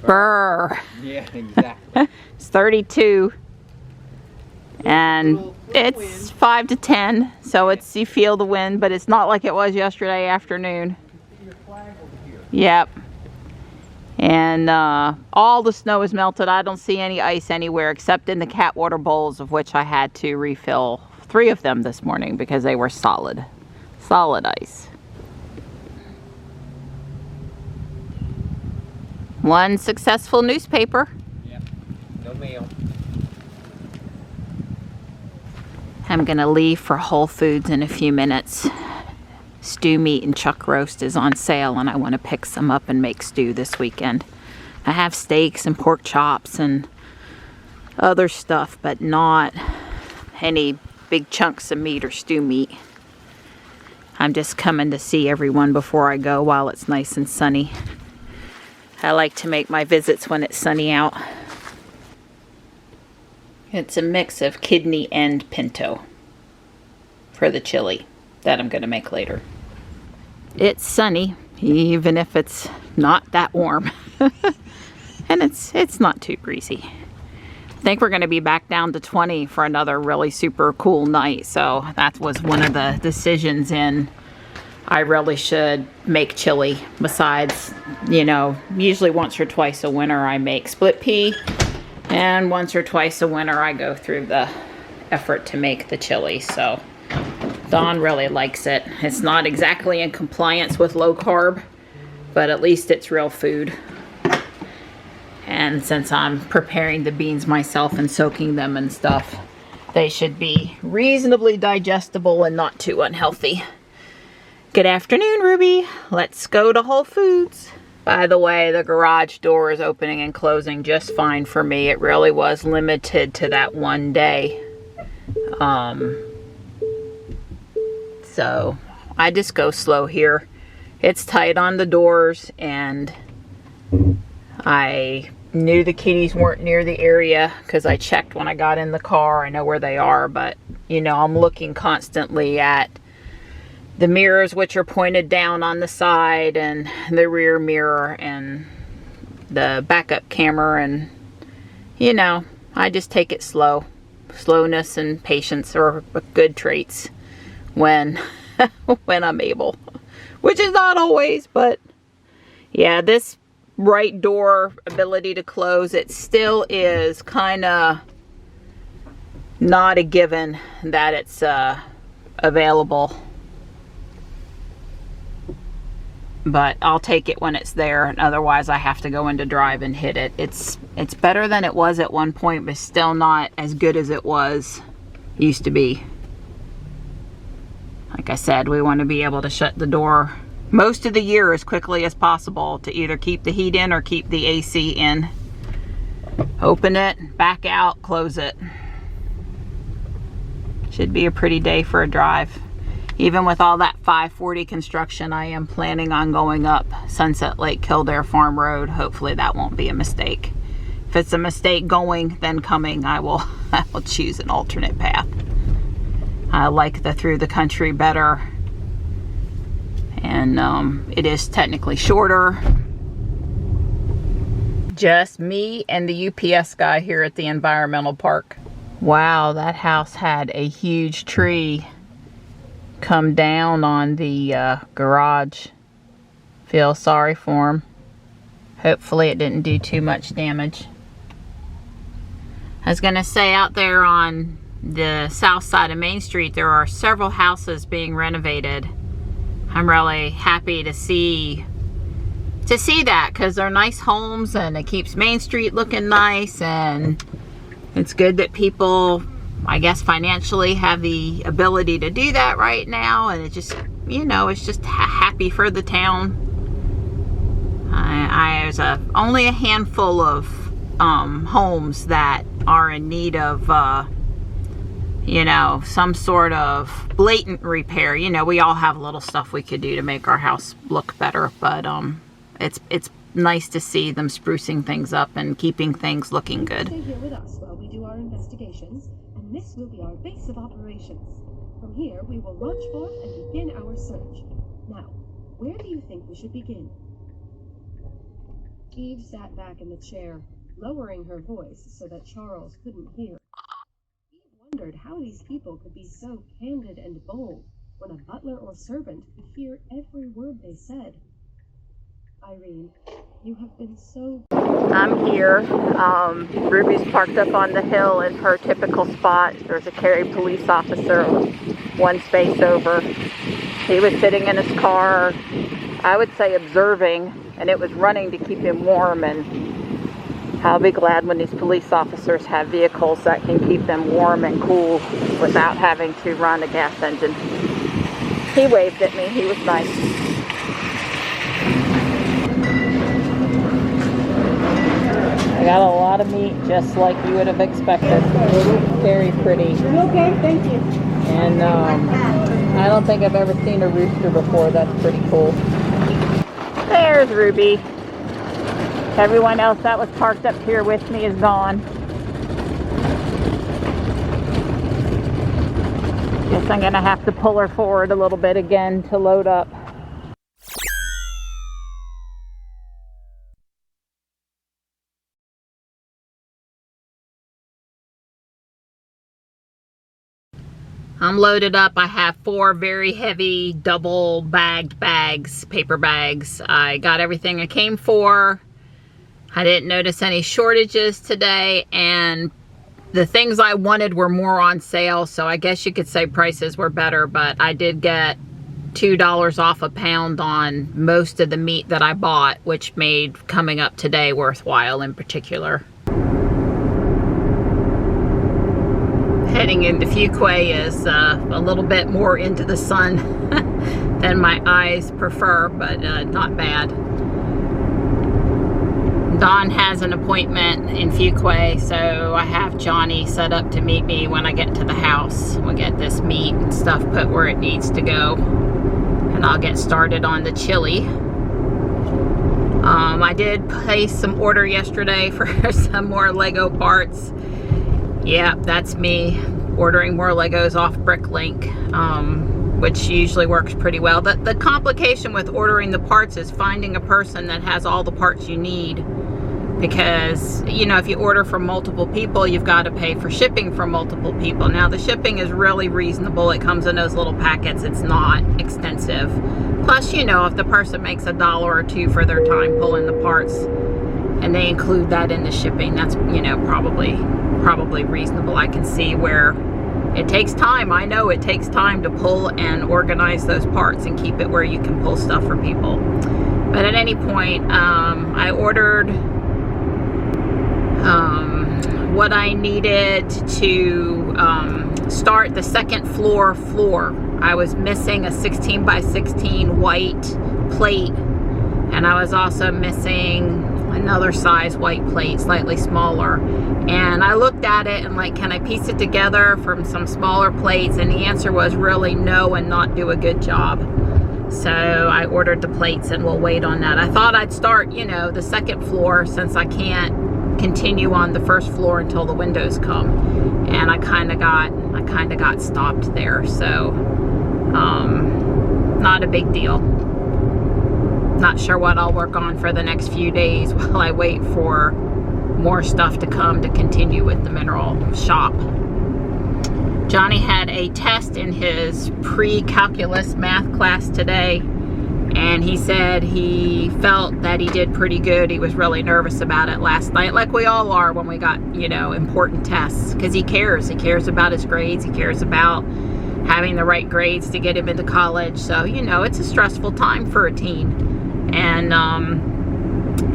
Brr. Yeah, exactly. It's 32 and it's 5 to 10, so it's, you feel the wind, but it's not like it was yesterday afternoon. Yep. And all the snow is melted. I don't see any ice anywhere except in the cat water bowls, of which I had to refill 3 of them this morning because they were solid ice. One successful newspaper. Yep. No mail. I'm gonna leave for Whole Foods in a few minutes. Stew meat and chuck roast is on sale and I want to pick some up and make stew this weekend. I have steaks and pork chops and other stuff, but not any big chunks of meat or stew meat. I'm just coming to see everyone before I go while it's nice and sunny. I like to make my visits when it's sunny out. It's a mix of kidney and pinto for the chili that I'm going to make later. It's sunny, even if it's not that warm. And it's not too breezy. I think we're going to be back down to 20 for another really super cool night. So that was one of the decisions in I really should make chili. Besides, you know, usually once or twice a winter I make split pea, and once or twice a winter I go through the effort to make the chili. So Dawn really likes it. It's not exactly in compliance with low carb, but at least it's real food. And since I'm preparing the beans myself and soaking them and stuff, they should be reasonably digestible and not too unhealthy. Good afternoon, Ruby. Let's go to Whole Foods. By the way, the garage door is opening and closing just fine for me. It really was limited to that one day. So I just go slow here. It's tight on the doors, and I knew the kitties weren't near the area because I checked when I got in the car. I know where they are, but you know, I'm looking constantly at the mirrors, which are pointed down on the side, and the rear mirror and the backup camera, and you know, I just take it slow. Slowness and patience are good traits when when I'm able, which is not always, but yeah, this right door ability to close, it still is kind of not a given that it's available. But I'll take it when it's there, and otherwise I have to go into drive and hit it. It's better than it was at one point, but still not as good as it used to be. Like I said, we want to be able to shut the door most of the year as quickly as possible to either keep the heat in or keep the AC in. Open it, back out, close it. Should be a pretty day for a drive. Even with all that 540 construction, I am planning on going up Sunset Lake Kildare Farm Road. Hopefully that won't be a mistake. If it's a mistake going, then coming, I will choose an alternate path. I like the through the country better. And it is technically shorter. Just me and the UPS guy here at the environmental park. Wow, that house had a huge tree come down on the garage. Feel sorry for him. Hopefully it didn't do too much damage. I was gonna say, out there on the south side of Main Street, there are several houses being renovated. I'm really happy to see that, because they're nice homes and it keeps Main Street looking nice, and it's good that people I guess financially have the ability to do that right now, and it just, you know, it's just happy for the town. There's only a handful of homes that are in need of you know, some sort of blatant repair. You know, we all have little stuff we could do to make our house look better, but it's nice to see them sprucing things up and keeping things looking good. Stay here with us while we do our investigations, and this will be our base of operations. From here, we will launch forth and begin our search. Now, where do you think we should begin? Eve sat back in the chair, lowering her voice so that Charles couldn't hear. Wondered how these people could be so candid and bold when a butler or servant could hear every word they said. Irene, you have been so... I'm here. Ruby's parked up on the hill in her typical spot. There's a Cary police officer one space over. He was sitting in his car, I would say observing, and it was running to keep him warm, and I'll be glad when these police officers have vehicles that can keep them warm and cool without having to run a gas engine. He waved at me. He was nice. I got a lot of meat, just like you would have expected. Very pretty. Okay, thank you. And I don't think I've ever seen a rooster before. That's pretty cool. There's Ruby. Everyone else that was parked up here with me is gone. Guess I'm gonna have to pull her forward a little bit again to load up. I'm loaded up. I have 4 very heavy double bagged bags, paper bags. I got everything I came for. I didn't notice any shortages today, and the things I wanted were more on sale, so I guess you could say prices were better, but I did get $2 off a pound on most of the meat that I bought, which made coming up today worthwhile in particular. Heading into Fuquay is a little bit more into the sun than my eyes prefer, but not bad. Dawn has an appointment in Fuquay, so I have Johnny set up to meet me when I get to the house. We'll get this meat and stuff put where it needs to go, and I'll get started on the chili. I did place some order yesterday for some more Lego parts. Yeah, that's me ordering more Legos off Bricklink, which usually works pretty well. The complication with ordering the parts is finding a person that has all the parts you need, because, you know, if you order from multiple people, you've got to pay for shipping from multiple people. Now, the shipping is really reasonable. It comes in those little packets. It's not extensive. Plus, you know, if the person makes $1 or $2 for their time pulling the parts, and they include that in the shipping, that's, you know, probably reasonable. I can see where it takes time. I know it takes time to pull and organize those parts and keep it where you can pull stuff for people. But at any point, I ordered what I needed to start the second floor. I was missing a 16 by 16 white plate, and I was also missing another size white plate, slightly smaller. And I looked at it and like, can I piece it together from some smaller plates? And the answer was really no, and not do a good job. So I ordered the plates, and we'll wait on that. I thought I'd start, you know, the second floor, since I can't continue on the first floor until the windows come. And I kind of got stopped there. So not a big deal. Not sure what I'll work on for the next few days while I wait for more stuff to come to continue with the mineral shop. Johnny had a test in his pre-calculus math class today, and he said he felt that he did pretty good. He was really nervous about it last night, like we all are when we got, you know, important tests, because he cares about his grades. He cares about having the right grades to get him into college. So, you know, it's a stressful time for a teen. And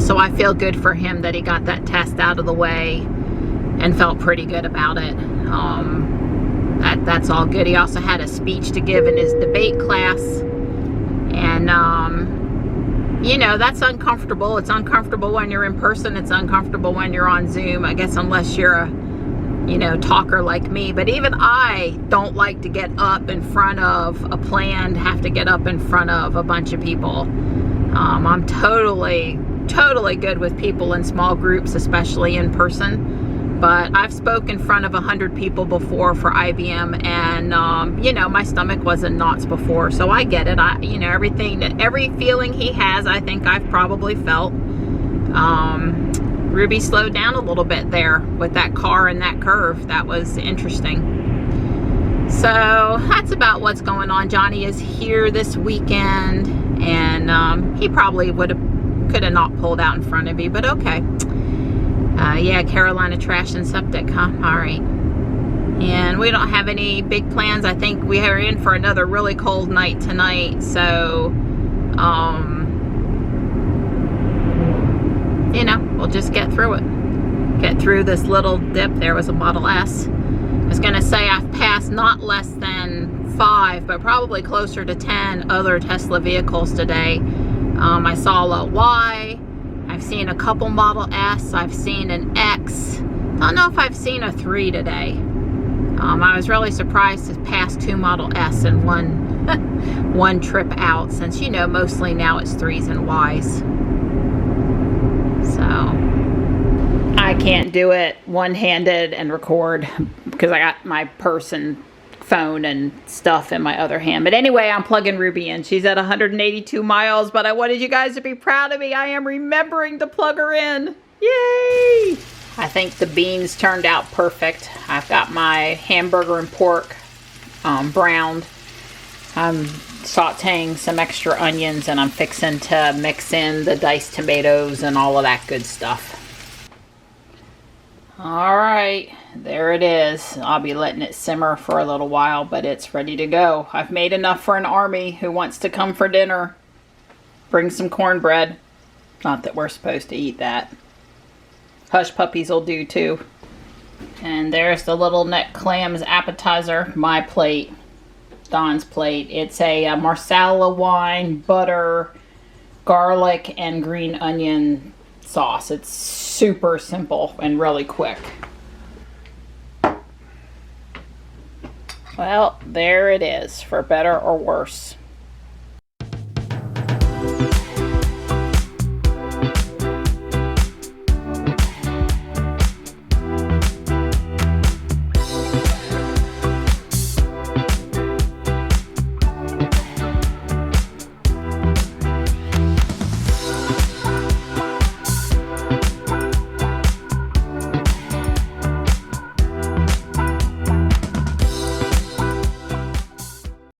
so I feel good for him that he got that test out of the way and felt pretty good about it. that's all good. He also had a speech to give in his debate class. And, you know, that's uncomfortable. It's uncomfortable when you're in person. It's uncomfortable when you're on Zoom, I guess, unless you're a, you know, talker like me. But even I don't like to get up in front of a planned, have to get up in front of a bunch of people. I'm totally good with people in small groups, especially in person. But I've spoken in front of 100 people before for IBM, and you know, my stomach was in knots before, so I get it. You know, every feeling he has, I think I've probably felt. Ruby slowed down a little bit there with that car and that curve. That was interesting. So that's about what's going on. Johnny is here this weekend, and he probably could have not pulled out in front of me, but okay. Yeah, Carolina Trash and Septic, huh? All right. And we don't have any big plans. I think we are in for another really cold night tonight. So, you know, we'll just get through it. Get through this little dip. There was a Model S. I was going to say I've passed not less than 5, but probably closer to 10 other Tesla vehicles today. I saw a Y. I've seen a couple Model S. I've seen an X. I don't know if I've seen a 3 today. I was really surprised to pass 2 Model S in one trip out, since, you know, mostly now it's 3s and Ys. So I can't do it one-handed and record because I got my purse and phone and stuff in my other hand. But anyway, I'm plugging Ruby in. She's at 182 miles, but I wanted you guys to be proud of me. I am remembering to plug her in. Yay! I think the beans turned out perfect. I've got my hamburger and pork browned. I'm sauteing some extra onions, and I'm fixing to mix in the diced tomatoes and all of that good stuff. All right, there it is. I'll be letting it simmer for a little while, but it's ready to go. I've made enough for an army who wants to come for dinner. Bring some cornbread. Not that we're supposed to eat that. Hush puppies will do too. And there's the little neck clams appetizer. My plate. Don's plate. It's a marsala wine, butter, garlic, and green onion sauce. It's super simple and really quick. Well, there it is, for better or worse.